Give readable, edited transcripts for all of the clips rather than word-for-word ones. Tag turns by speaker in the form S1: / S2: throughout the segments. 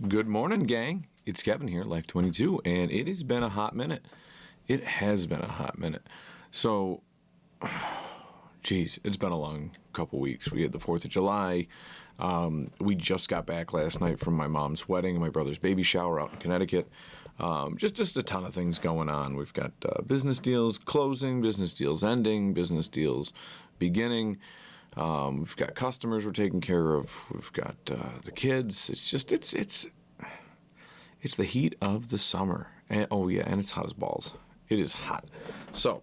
S1: Good morning, gang. It's Kevin here, Life22, and it has been a hot minute. It has been a hot minute. So, geez, it's been a long couple weeks. We had the 4th of July. We just got back last night from my mom's wedding and my brother's baby shower out in Connecticut. Just a ton of things going on. We've got business deals closing, business deals ending, business deals beginning. We've got customers we're taking care of. We've got the kids. It's the heat of the summer. And, and it's hot as balls. It is hot. So,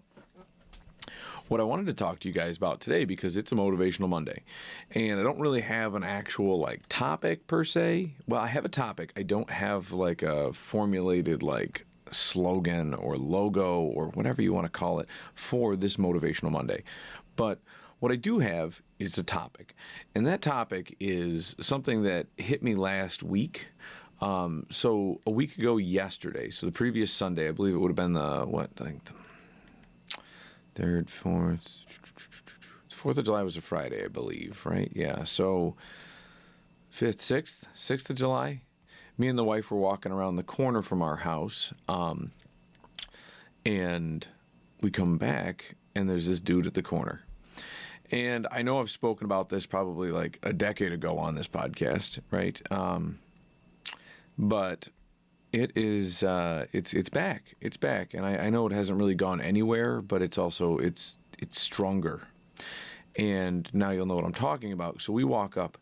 S1: what I wanted to talk to you guys about today, because it's a Motivational Monday, and I don't really have an actual topic per se. Well, I have a topic. I don't have a formulated slogan or logo or whatever you want to call it for this Motivational Monday. But what I do have is a topic, and that topic is something that hit me last week. So a week ago yesterday, so the previous Sunday, I believe it would have been the 3rd, 4th of July was a Friday, I believe, right? Yeah, so 5th, 6th of July, me and the wife were walking around the corner from our house, and we come back, and there's this dude at the corner. And I know I've spoken about this probably a decade ago on this podcast, right? But it is, it's back. It's back. And I know it hasn't really gone anywhere, but it's also, it's stronger. And now you'll know what I'm talking about. So we walk up,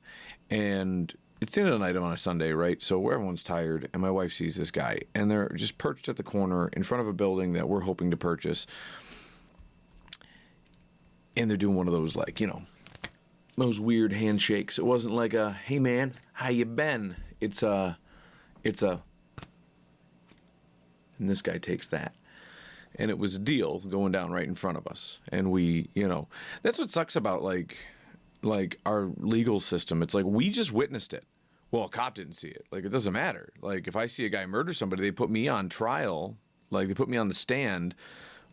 S1: and it's the end of the night on a Sunday, right? So everyone's tired, and my wife sees this guy, and they're just perched at the corner in front of a building that we're hoping to purchase. And they're doing one of those, those weird handshakes. It wasn't like a, hey man, how you been? It's a, and this guy takes that. And it was a deal going down right in front of us. And we, that's what sucks about our legal system. It's we just witnessed it. Well, a cop didn't see it. It doesn't matter. If I see a guy murder somebody, they put me on trial. They put me on the stand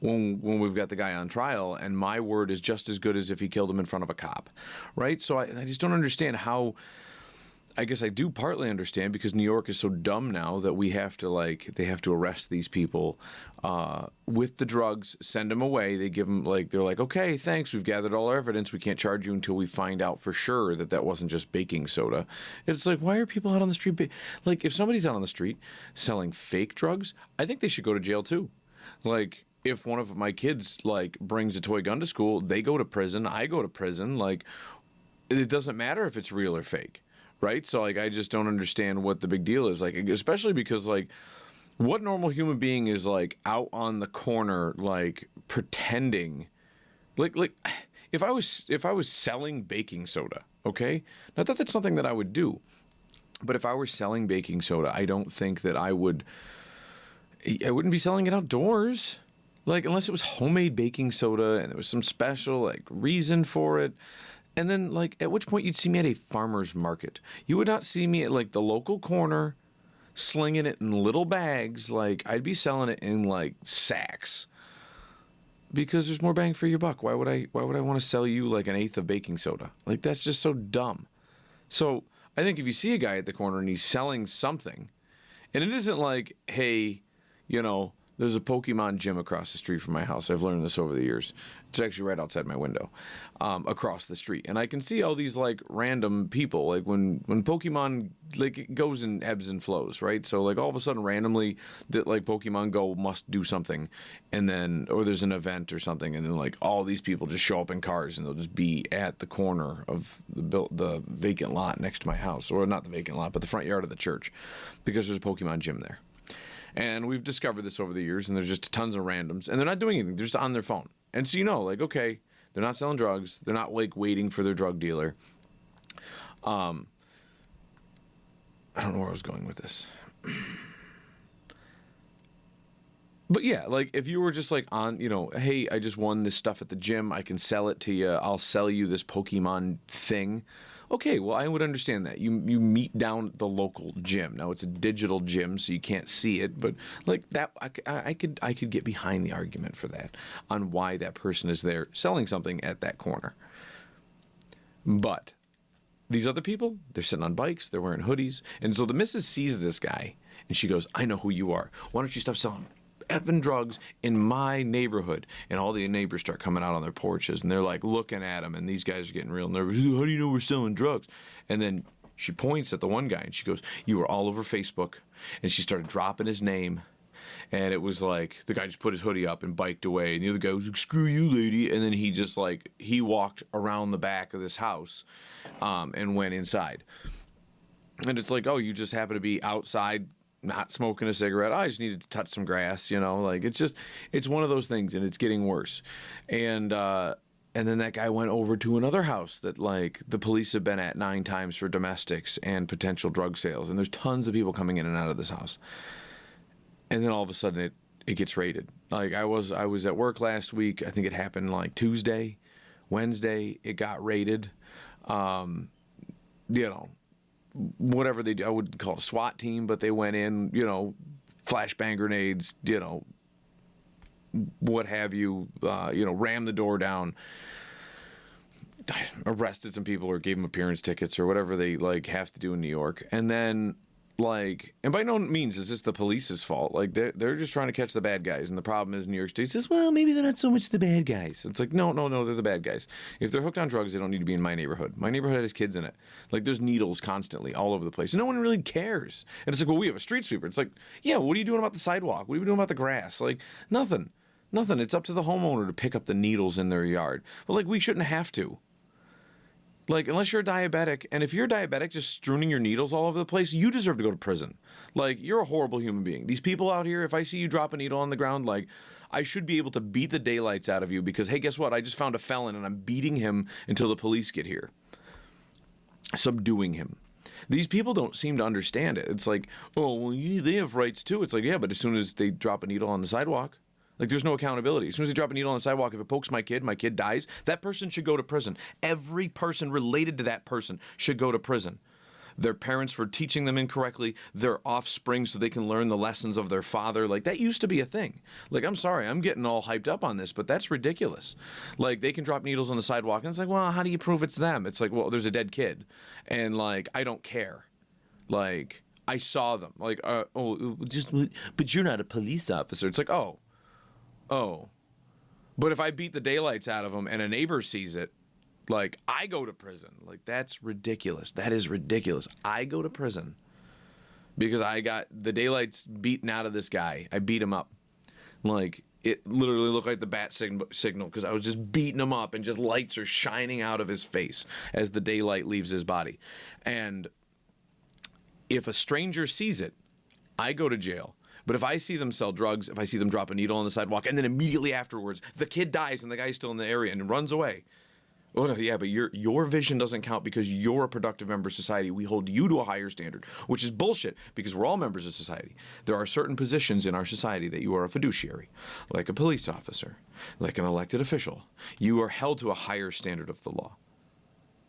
S1: when we've got the guy on trial, and my word is just as good as if he killed him in front of a cop, right? So I just don't understand how. I guess I do partly understand, because New York is so dumb now that we have to they have to arrest these people with the drugs, send them away. They give them they're okay, thanks, we've gathered all our evidence. We can't charge you until we find out for sure that wasn't just baking soda. It's why are people out on the street? If somebody's out on the street selling fake drugs, I think they should go to jail too. If one of my kids brings a toy gun to school, they go to prison, I go to prison. It doesn't matter if it's real or fake, right? So I just don't understand what the big deal is. Especially because what normal human being is out on the corner pretending if I was selling baking soda, okay? Not that that's something that I would do, but if I were selling baking soda, I don't think that I wouldn't be selling it outdoors. Unless it was homemade baking soda and there was some special, reason for it. And then, at which point you'd see me at a farmer's market. You would not see me at, the local corner slinging it in little bags. I'd be selling it in, sacks. Because there's more bang for your buck. Why would I want to sell you, an eighth of baking soda? That's just so dumb. So, I think if you see a guy at the corner and he's selling something, and it isn't hey, there's a Pokemon gym across the street from my house. I've learned this over the years. It's actually right outside my window, across the street. And I can see all these, random people, when Pokemon, it goes in ebbs and flows, right? So, all of a sudden, randomly, that, Pokemon Go must do something, and then, or there's an event or something, and then, all these people just show up in cars, and they'll just be at the corner of the vacant lot next to my house. Or not the vacant lot, but the front yard of the church, because there's a Pokemon gym there. And we've discovered this over the years, and there's just tons of randoms, and they're not doing anything. They're just on their phone. And so okay, they're not selling drugs. They're not, waiting for their drug dealer. I don't know where I was going with this. But yeah, if you were just on, hey, I just won this stuff at the gym. I can sell it to you. I'll sell you this Pokemon thing. Okay, well, I would understand that. You meet down at the local gym. Now, it's a digital gym, so you can't see it. But that, I could get behind the argument for that, on why that person is there selling something at that corner. But these other people, they're sitting on bikes, they're wearing hoodies. And so the missus sees this guy and she goes, I know who you are. Why don't you stop selling effing drugs in my neighborhood? And all the neighbors start coming out on their porches and they're like looking at him, and these guys are getting real nervous. How do you know we're selling drugs? And then she points at the one guy and she goes, you were all over Facebook. And she started dropping his name. And it was like, the guy just put his hoodie up and biked away. And the other guy was like, screw you, lady. And then he just like, he walked around the back of this house and went inside. And it's like, oh, you just happen to be outside not smoking a cigarette. I just needed to touch some grass, you know? Like, it's one of those things, and it's getting worse. And then that guy went over to another house that, like, the police have been at 9 times for domestics and potential drug sales. And there's tons of people coming in and out of this house. And then all of a sudden it gets raided. Like, I was at work last week. I think it happened like Tuesday, Wednesday. It got raided. You know, whatever they do, I wouldn't call it a SWAT team, but they went in, you know, flashbang grenades, you know, what have you, rammed the door down, arrested some people or gave them appearance tickets or whatever they like have to do in New York. And then, like, and by no means is this the police's fault. Like, they're just trying to catch the bad guys. And the problem is New York State says, well, maybe they're not so much the bad guys. It's like, no, they're the bad guys. If they're hooked on drugs, they don't need to be in my neighborhood. My neighborhood has kids in it. Like, there's needles constantly all over the place. And no one really cares. And it's like, well, we have a street sweeper. It's like, yeah, what are you doing about the sidewalk? What are you doing about the grass? Like, nothing. It's up to the homeowner to pick up the needles in their yard. But, like, we shouldn't have to. Like, unless you're diabetic, and if you're diabetic just strewing your needles all over the place, you deserve to go to prison. Like, you're a horrible human being. These people out here, if I see you drop a needle on the ground, like, I should be able to beat the daylights out of you because, hey, guess what? I just found a felon and I'm beating him until the police get here. Subduing him. These people don't seem to understand it. It's like, oh, well, they have rights too. It's like, yeah, but as soon as they drop a needle on the sidewalk, like, there's no accountability. As soon as they drop a needle on the sidewalk, if it pokes my kid dies, that person should go to prison. Every person related to that person should go to prison. Their parents for teaching them incorrectly, their offspring so they can learn the lessons of their father. Like, that used to be a thing. Like, I'm sorry, I'm getting all hyped up on this, but that's ridiculous. Like, they can drop needles on the sidewalk, and it's like, well, how do you prove it's them? It's like, well, there's a dead kid. And, like, I don't care. Like, I saw them. Like, but you're not a police officer. It's like, oh. But if I beat the daylights out of them and a neighbor sees it, like, I go to prison. Like, that's ridiculous. That is ridiculous. I go to prison because I got the daylights beaten out of this guy. I beat him up. Like, it literally looked like the bat signal because I was just beating him up and just lights are shining out of his face as the daylight leaves his body. And if a stranger sees it, I go to jail. But if I see them sell drugs, if I see them drop a needle on the sidewalk, and then immediately afterwards, the kid dies and the guy's still in the area and runs away. Oh, no, yeah, but your vision doesn't count because you're a productive member of society. We hold you to a higher standard, which is bullshit because we're all members of society. There are certain positions in our society that you are a fiduciary, like a police officer, like an elected official. You are held to a higher standard of the law.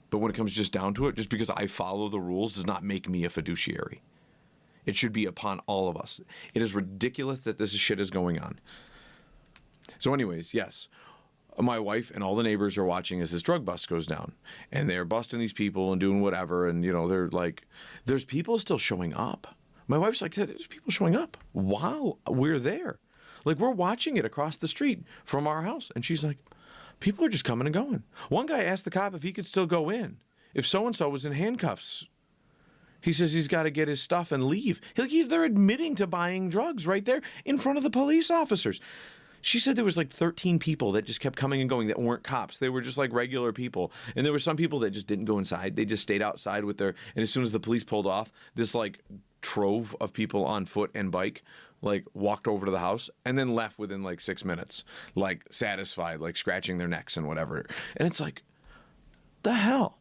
S1: But when it comes just down to it, just because I follow the rules does not make me a fiduciary. It should be upon all of us. It is ridiculous that this shit is going on. So anyways, yes, my wife and all the neighbors are watching as this drug bust goes down. And they're busting these people and doing whatever. And, you know, they're like, there's people still showing up. My wife's like, there's people showing up while we're there. Like, we're watching it across the street from our house. And she's like, people are just coming and going. One guy asked the cop if he could still go in, if so-and-so was in handcuffs. He says he's got to get his stuff and leave. They're admitting to buying drugs right there in front of the police officers. She said there was like 13 people that just kept coming and going that weren't cops. They were just like regular people. And there were some people that just didn't go inside. They just stayed outside with their, and as soon as the police pulled off, this like trove of people on foot and bike like walked over to the house and then left within like 6 minutes, like satisfied, like scratching their necks and whatever. And it's like, the hell?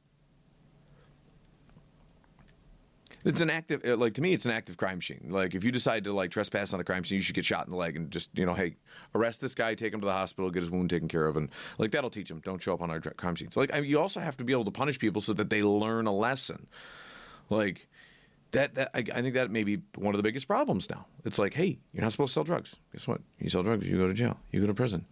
S1: It's an active, like, to me, it's an active crime scene. Like, if you decide to, like, trespass on a crime scene, you should get shot in the leg and just, you know, hey, arrest this guy, take him to the hospital, get his wound taken care of. And, like, that'll teach him. Don't show up on our crime scenes. Like, you also have to be able to punish people so that they learn a lesson. Like, I think that may be one of the biggest problems now. It's like, hey, you're not supposed to sell drugs. Guess what? You sell drugs, you go to jail. You go to prison.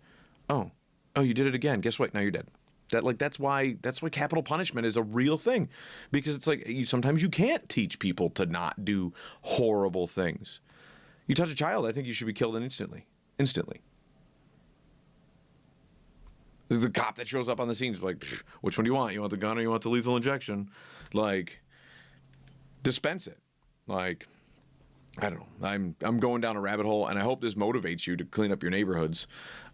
S1: Oh, you did it again. Guess what? Now you're dead. That's why capital punishment is a real thing, because it's like sometimes you can't teach people to not do horrible things. You touch a child, I think you should be killed instantly. The cop that shows up on the scene is like, which one do you want? You want the gun or you want the lethal injection? Like, dispense it. Like, I don't know. I'm going down a rabbit hole, and I hope this motivates you to clean up your neighborhoods.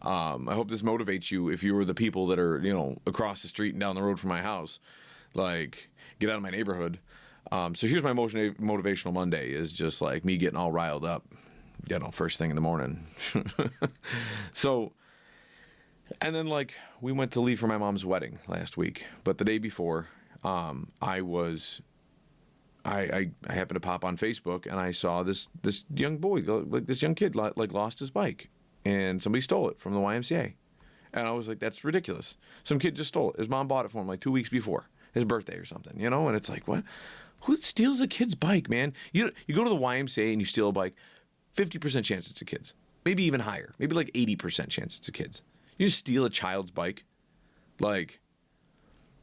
S1: I hope this motivates you if you were the people that are, across the street and down the road from my house. Like, get out of my neighborhood. So here's my Motivational Monday is just like me getting all riled up, first thing in the morning. So... And then, we went to leave for my mom's wedding last week. But the day before, I happened to pop on Facebook, and I saw this young boy, this young kid, lost his bike. And somebody stole it from the YMCA. And I was like, that's ridiculous. Some kid just stole it. His mom bought it for him 2 weeks before his birthday or something, And it's like, what? Who steals a kid's bike, man? You go to the YMCA and you steal a bike, 50% chance it's a kid's. Maybe even higher. Maybe 80% chance it's a kid's. You just steal a child's bike.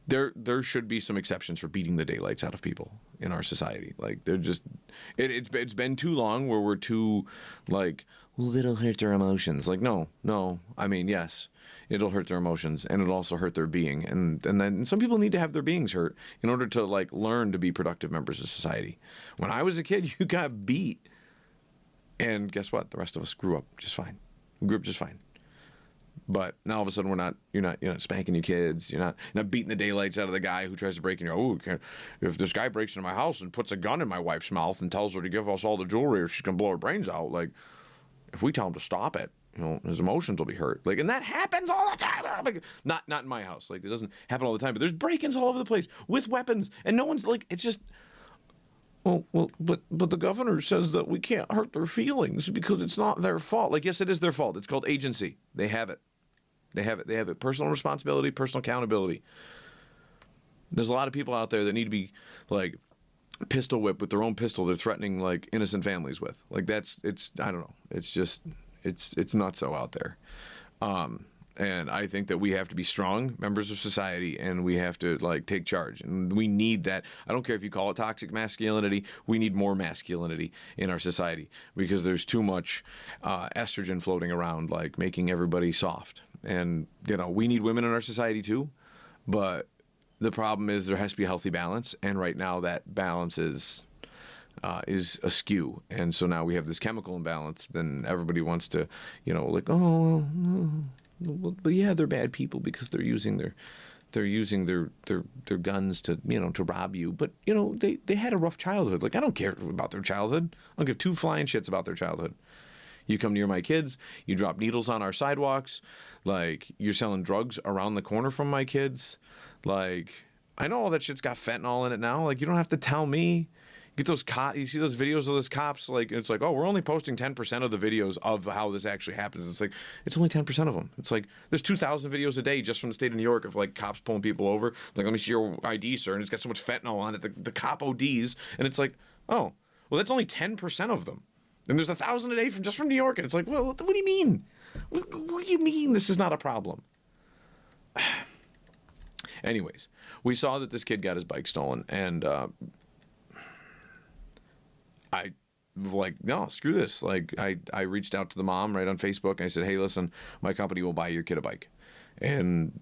S1: There should be some exceptions for beating the daylights out of people in our society. They're just, it's been too long where we're too, well, it'll hurt their emotions. No. I mean, yes, it'll hurt their emotions, and it'll also hurt their being. And then some people need to have their beings hurt in order to, learn to be productive members of society. When I was a kid, you got beat. And guess what? The rest of us grew up just fine. We grew up just fine. But now all of a sudden you're not spanking your kids. You're not beating the daylights out of the guy who tries to break in your, if this guy breaks into my house and puts a gun in my wife's mouth and tells her to give us all the jewelry or she's going to blow her brains out, if we tell him to stop it, his emotions will be hurt. And that happens all the time. Not in my house. It doesn't happen all the time, but there's break-ins all over the place with weapons, and no one's it's just, but the governor says that we can't hurt their feelings because it's not their fault. Yes, it is their fault. It's called agency. They have it. They have it. Personal responsibility, personal accountability. There's a lot of people out there that need to be pistol whipped with their own pistol they're threatening innocent families with. I don't know. It's just, it's not so out there. And I think that we have to be strong members of society, and we have to take charge. And we need that. I don't care if you call it toxic masculinity. We need more masculinity in our society because there's too much estrogen floating around, making everybody soft. And, we need women in our society too. But the problem is there has to be a healthy balance. And right now that balance is askew. And so now we have this chemical imbalance. Then everybody wants to, but yeah, they're bad people because they're using their guns to to rob you. But they had a rough childhood. I don't care about their childhood. I don't give two flying shits about their childhood. You come near my kids, you drop needles on our sidewalks, you're selling drugs around the corner from my kids. I know all that shit's got fentanyl in it now. You don't have to tell me. Get those you see those videos of those cops, it's oh, we're only posting 10% of the videos of how this actually happens. It's it's only 10% of them. It's there's 2,000 videos a day just from the state of New York of cops pulling people over. Let me see your ID, sir, and it's got so much fentanyl on it. The cop ODs, and it's oh, well, that's only 10% of them. And there's 1,000 a day from New York, and it's well, what do you mean? What do you mean this is not a problem? Anyways, we saw that this kid got his bike stolen, and I no, screw this. I reached out to the mom right on Facebook, and I said, hey, listen, my company will buy your kid a bike. And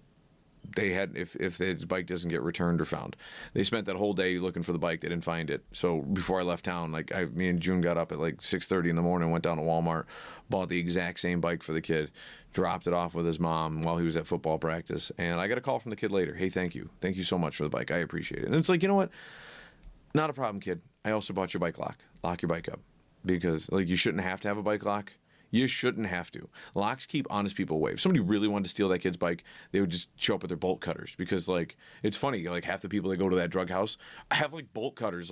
S1: they had, if his bike doesn't get returned or found, they spent that whole day looking for the bike. They didn't find it. So before I left town, me and June got up at 6:30 in the morning, went down to Walmart, bought the exact same bike for the kid, dropped it off with his mom while he was at football practice. And I got a call from the kid later. Hey, thank you so much for the bike. I appreciate it. And it's you know what? Not a problem, kid. I also bought your bike lock. Lock your bike up. Because, you shouldn't have to have a bike lock. You shouldn't have to. Locks keep honest people away. If somebody really wanted to steal that kid's bike, they would just show up with their bolt cutters. Because, it's funny. Half the people that go to that drug house have, bolt cutters,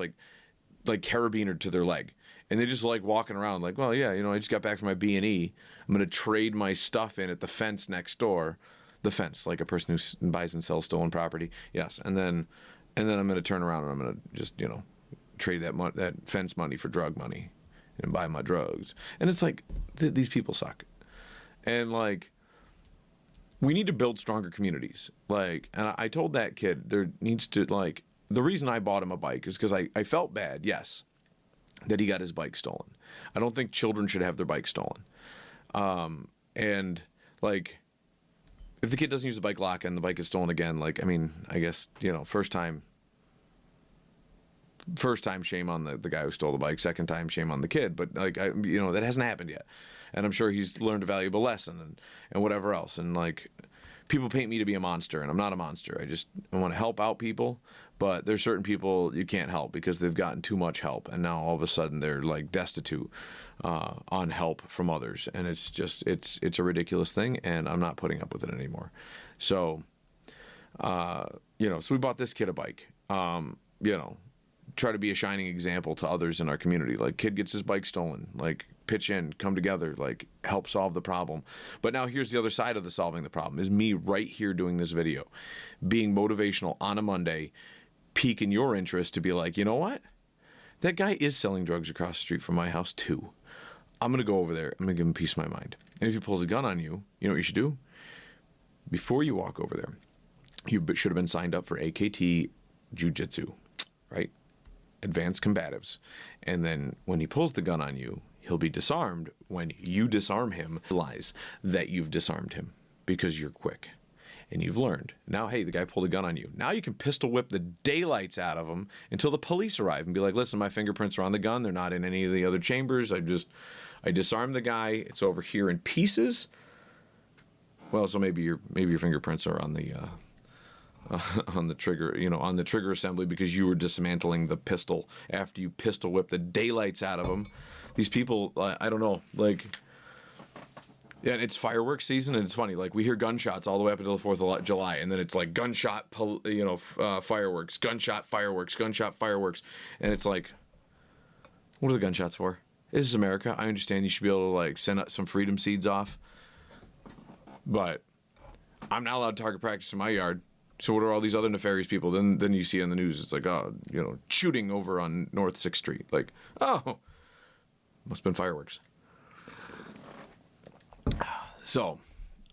S1: carabiner to their leg. And they just, walking around well, yeah, I just got back from my B&E. I'm going to trade my stuff in at the fence next door. The fence, a person who buys and sells stolen property. Yes. And then I'm going to turn around and I'm going to just, trade that fence money for drug money and buy my drugs. And it's these people suck. And we need to build stronger communities. Like, and I told that kid there needs to, like, the reason I bought him a bike is because I felt bad, yes, that he got his bike stolen. I don't think children should have their bike stolen. And like, if the kid doesn't use the bike lock and the bike is stolen again, like, I mean, I guess, you know, first time, shame on the guy who stole the bike. Second time, shame on the kid. But like, you know, that hasn't happened yet. And I'm sure he's learned a valuable lesson and whatever else. And like, people paint me to be a monster, and I'm not a monster. I want to help out people, but there's certain people you can't help because they've gotten too much help, and now all of a sudden they're like destitute on help from others, and it's just it's a ridiculous thing, and I'm not putting up with it anymore. So, you know, so we bought this kid a bike. You know, try to be a shining example to others in our community. Like, kid gets his bike stolen, like, pitch in, come together, like, help solve the problem. But now here's the other side of the solving the problem, is me right here doing this video, being motivational on a Monday, piquing your interest to be like, you know what? That guy is selling drugs across the street from my house too. I'm going to go over there. I'm going to give him peace of my mind. And if he pulls a gun on you, you know what you should do? Before you walk over there, you should have been signed up for AKT Jiu-Jitsu, right? Advanced combatives. And then when he pulls the gun on you, he'll be disarmed. When you disarm him, realize that you've disarmed him because you're quick and you've learned. Now, hey, the guy pulled a gun on you. Now you can pistol whip the daylights out of him until the police arrive and be like, listen, my fingerprints are on the gun. They're not in any of the other chambers. I disarmed the guy. It's over here in pieces. Well, so maybe your fingerprints are on the trigger, you know, on the trigger assembly because you were dismantling the pistol after you pistol whipped the daylights out of them. These people, I don't know, like, yeah, and it's fireworks season, and it's funny, like, we hear gunshots all the way up until the 4th of July, and then it's like gunshot, you know, fireworks, gunshot, fireworks, and it's like, what are the gunshots for? This is America. I understand you should be able to, like, send out some freedom seeds off, but I'm not allowed to target practice in my yard. So what are all these other nefarious people? Then you see on the news, it's like, oh, you know, shooting over on North 6th Street. Like, oh, must have been fireworks. So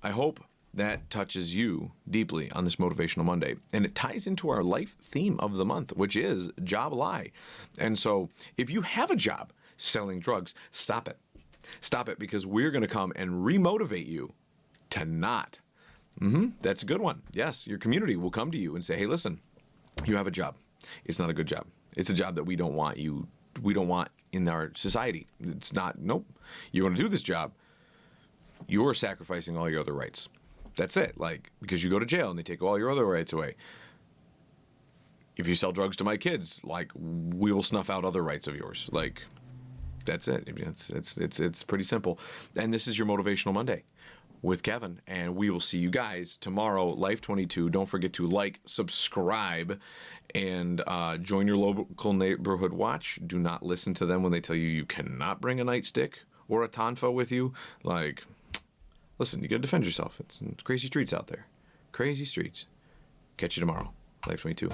S1: I hope that touches you deeply on this Motivational Monday. And it ties into our life theme of the month, which is job lie. And so if you have a job selling drugs, stop it. Stop it, because we're going to come and remotivate you to not. That's a good one. Yes, your community will come to you and say, hey, listen, you have a job. It's not a good job. It's a job that we don't want in our society. It's not, nope. You're going to do this job. You're sacrificing all your other rights. That's it. Like, because you go to jail and they take all your other rights away. If you sell drugs to my kids, like, we will snuff out other rights of yours. Like, that's it. It's pretty simple. And this is your Motivational Monday with Kevin, and we will see you guys tomorrow, Life22. Don't forget to like, subscribe, and join your local neighborhood watch. Do not listen to them when they tell you you cannot bring a nightstick or a tonfa with you. Like, listen, you got to defend yourself. It's crazy streets out there. Crazy streets. Catch you tomorrow, Life22.